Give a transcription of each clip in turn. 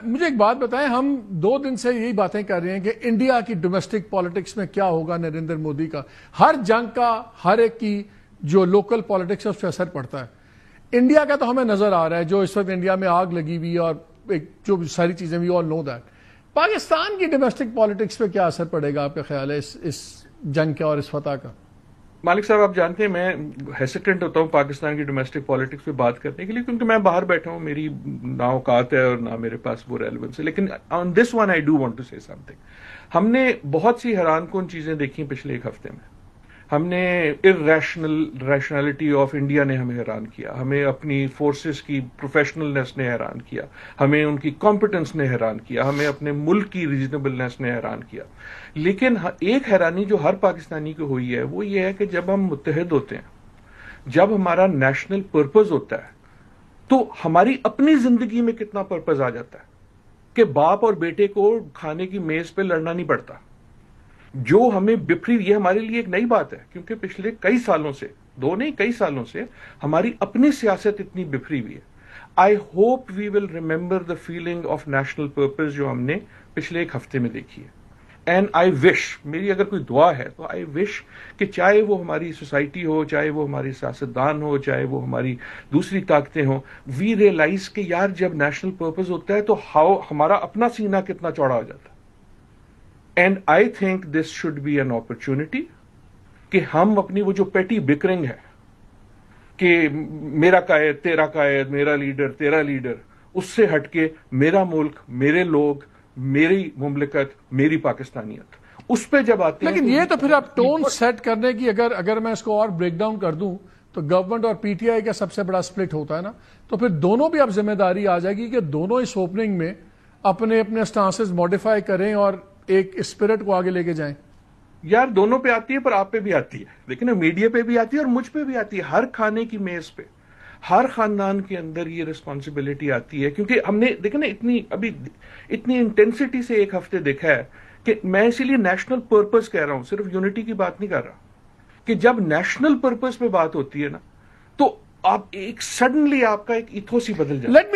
مجھے ایک بات بتائیں، ہم 2 دن سے یہی باتیں کر رہے ہیں کہ انڈیا کی ڈومیسٹک پالیٹکس میں کیا ہوگا نریندر مودی کا. ہر جنگ کا ہر ایک کی جو لوکل پالیٹکس ہے اس پہ اثر پڑتا ہے. انڈیا کا تو ہمیں نظر آ رہا ہے جو اس وقت انڈیا میں آگ لگی ہوئی اور جو ساری چیزیں وی آل نو دیٹ. پاکستان کی ڈومیسٹک پالیٹکس پہ کیا اثر پڑے گا آپ کا خیال ہے اس جنگ کا اور اس فتح کا؟ مالک صاحب، آپ جانتے ہیں میں ہیسیٹنٹ ہوتا ہوں پاکستان کی ڈومیسٹک پالیٹکس پہ بات کرنے کے لیے، کیونکہ میں باہر بیٹھا ہوں، میری نہ اوقات ہے اور نہ میرے پاس وہ ریلیونس ہے. لیکن on this one I do want to say some thing. ہم نے بہت سی حیران کن چیزیں دیکھی پچھلے ایک ہفتے میں. ہم نے ریشنلٹی آف انڈیا نے ہمیں حیران کیا، ہمیں اپنی فورسز کی پروفیشنلنس نے حیران کیا، ہمیں ان کی کمپٹنس نے حیران کیا، ہمیں اپنے ملک کی ریزنیبلنس نے حیران کیا. لیکن ایک حیرانی جو ہر پاکستانی کو ہوئی ہے وہ یہ ہے کہ جب ہم متحد ہوتے ہیں، جب ہمارا نیشنل پرپز ہوتا ہے، تو ہماری اپنی زندگی میں کتنا پرپز آ جاتا ہے کہ باپ اور بیٹے کو کھانے کی میز پہ لڑنا نہیں پڑتا. جو ہمیں بفری، یہ ہمارے لیے ایک نئی بات ہے، کیونکہ پچھلے کئی سالوں سے، 2 نہیں کئی سالوں سے ہماری اپنی سیاست اتنی بفری ہوئی ہے. I hope we will remember the feeling of national purpose جو ہم نے پچھلے ایک ہفتے میں دیکھی ہے. اینڈ آئی وش، میری اگر کوئی دعا ہے تو آئی وش کہ چاہے وہ ہماری سوسائٹی ہو، چاہے وہ ہماری سیاستدان ہو، چاہے وہ ہماری دوسری طاقتیں ہوں، وی ریئلائز کہ یار جب نیشنل پرپز ہوتا ہے تو ہمارا اپنا سینہ کتنا چوڑا ہو جاتا ہے. And I think this should be an opportunity کہ ہم اپنی وہ جو پیٹی بکرنگ ہے کہ میرا قائد تیرا قائد، میرا لیڈر تیرا لیڈر، اس سے ہٹ کے میرا ملک، میرے لوگ، میری مملکت، میری پاکستانیت، اس پہ جب آتے ہیں. لیکن یہ تو پھر آپ ٹون سیٹ کرنے کی اگر میں اس کو اور بریک ڈاؤن کر دوں تو گورنمنٹ اور پی ٹی آئی کا سب سے بڑا سپلٹ ہوتا ہے نا، تو پھر دونوں بھی اب ذمہ داری آ جائے گی کہ دونوں اس اوپننگ میں اپنے سٹانسز موڈیفائی کریں اور ایک اسپرٹ کو آگے لے کے جائیں. یار دونوں پہ آتی ہے، پر آپ پہ بھی آتی ہے، لیکن میڈیا پہ بھی آتی ہے اور مجھ پہ بھی آتی ہے. ہر کھانے کی میز پہ، ہر خاندان کے اندر یہ ریسپانسبلٹی آتی ہے، کیونکہ ہم نے دیکھا نا اتنی انٹینسٹی سے ایک ہفتے دیکھا ہے کہ میں اسی لیے نیشنل پرپز کہہ رہا ہوں، صرف یونٹی کی بات نہیں کر رہا. کہ جب نیشنل پرپز پہ بات ہوتی ہے نا تو آپ ایک سڈنلی آپ کا ایک ایتھوس ہی بدل جاتا ہے. Let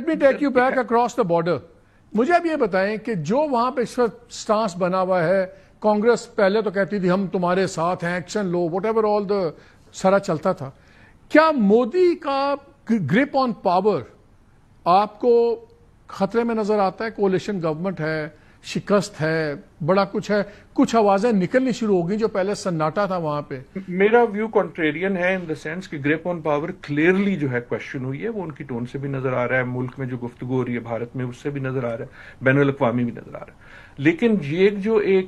me take you back across the border. مجھے اب یہ بتائیں کہ جو وہاں پہ اس وقت سٹانس بنا ہوا ہے، کانگریس پہلے تو کہتی تھی ہم تمہارے ساتھ ہیں، ایکشن لو، وٹ ایور آل دا سارا چلتا تھا، کیا مودی کا گرپ آن پاور آپ کو خطرے میں نظر آتا ہے؟ کولیشن گورنمنٹ ہے، شکست ہے، بڑا کچھ ہے، کچھ آوازیں نکلنی شروع ہو گئی جو پہلے سناٹا تھا وہاں پہ. میرا ویو کنٹریرین ہے ان دا سینس کہ گریپ آن پاور کلیئرلی جو ہے کوشچن ہوئی ہے. وہ ان کی ٹون سے بھی نظر آ رہا ہے، ملک میں جو گفتگو ہو رہی ہے بھارت میں اس سے بھی نظر آ رہا ہے، بین الاقوامی بھی نظر آ رہا ہے. لیکن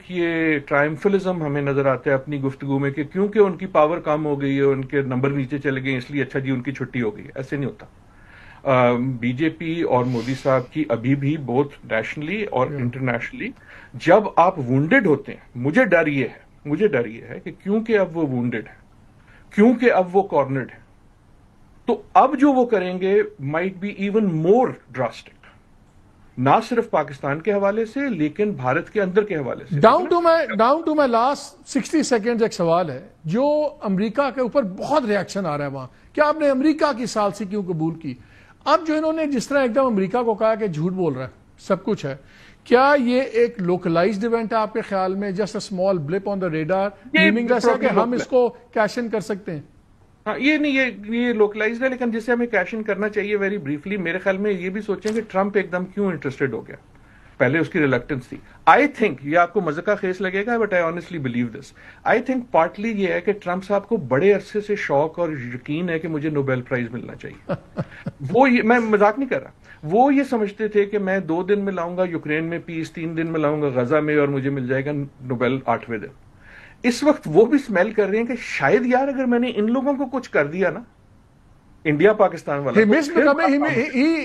یہ ٹرائمفلزم ہمیں نظر آتا ہے اپنی گفتگو میں کہ کیونکہ ان کی پاور کم ہو گئی ہے، ان کے نمبر نیچے چلے گئے، اس لیے اچھا جی ان کی چھٹی ہو گئی ہے. ایسے نہیں ہوتا. بی جے پی اور مودی صاحب کی ابھی بھی بہت نیشنلی اور انٹرنیشنلی جب آپ وونڈڈ ہوتے ہیں، مجھے ڈر یہ ہے کہ کیونکہ اب وہ وونڈڈ ہے، کیونکہ اب وہ کارنرڈ ہے، تو اب جو وہ کریں گے might be even more drastic, نہ صرف پاکستان کے حوالے سے لیکن بھارت کے اندر کے حوالے سے. Down to my last 60 seconds ایک سوال ہے جو امریکہ کے اوپر بہت ریاکشن آ رہا ہے وہاں. کیا آپ نے امریکہ کی ثالثی کیوں قبول کی؟ اب جو انہوں نے جس طرح ایک دم امریکہ کو کہا کہ جھوٹ بول رہا ہے، سب کچھ ہے، کیا یہ ایک لوکلائزڈ ایونٹ ہے آپ کے خیال میں، just a small blip on the radar, meaning ایسا کہ ہم اس کو کیش ان کر سکتے ہیں؟ ہاں، یہ لوکلائزڈ ہے، لیکن جسے ہمیں کیش ان کرنا چاہیے ویری بریفلی. میرے خیال میں یہ بھی سوچیں کہ ٹرمپ ایک دم کیوں انٹرسٹڈ ہو گیا. پہلے اس کی ریلکٹنس تھی. آئی تھنک یہ آپ کو مذاق خیز لگے گا but I honestly believe this. I think partly یہ ہے کہ ٹرمپ صاحب کو بڑے عرصے سے شوق اور یقین ہے کہ مجھے نوبیل پرائز ملنا چاہیے. میں مذاق نہیں کر رہا. وہ یہ سمجھتے تھے کہ میں 2 دن میں لاؤں گا یوکرین میں پیس، 3 دن میں لاؤں گا غزہ میں، اور مجھے مل جائے گا نوبیل 8ویں دن. اس وقت وہ بھی سمیل کر رہے ہیں کہ شاید یار اگر میں نے ان لوگوں کو کچھ کر دیا نا، انڈیا پاکستان والا،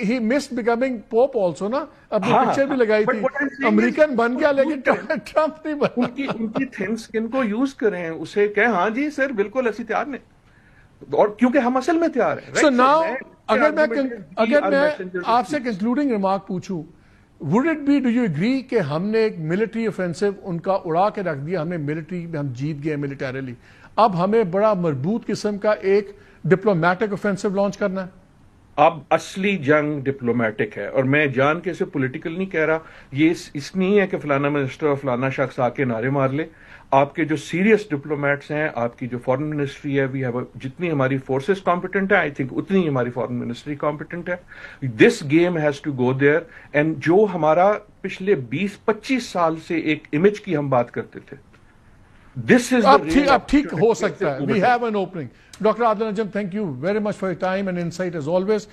he missed becoming pope also نا. اپنی پکچر بھی لگائی تھی، امریکن بن گیا لیکن ٹرمپ نہیں بنا. ان کی تھن سکن کو یوز کریں، اسے کہیں ہاں جی سر بالکل اسی تیار نے، اور کیونکہ ہم اصل میں تیار ہیں. So now اگر میں آپ سے کنکلوڈنگ ریمارک پوچھوں، would it be, do you agree کہ ہم نے ایک ملٹری اوفینسو ان کا اڑا کے رکھ دیا، ہم نے ملٹری میں ہم جیت گئے ملیٹریلی، اب ہمیں بڑا مربوط قسم کا ایک ڈپلومیٹک اوفینسو لانچ کرنا ہے؟ اب اصلی جنگ ڈپلومیٹک ہے، اور میں جان کے اسے پولیٹیکل نہیں کہہ رہا. یہ اس نہیں ہے کہ فلانا منسٹر اور فلانا شخص آ کے نعرے مار لے. آپ کے جو سیریس ڈپلومیٹس ہیں، آپ کی جو فارن منسٹری ہے، جتنی ہماری فورسز کمپیٹنٹ ہے، آئی تھنک اتنی ہی ہماری فارن منسٹری کمپیٹنٹ ہے. This game has to go there. And جو ہمارا پچھلے 20-25 سال سے ایک امیج کی ہم بات کرتے تھے، دس از اب ٹھیک ہو سکتا ہے. We have an opening. Doctor Adil Najm, thank you very much for your time and insight as always.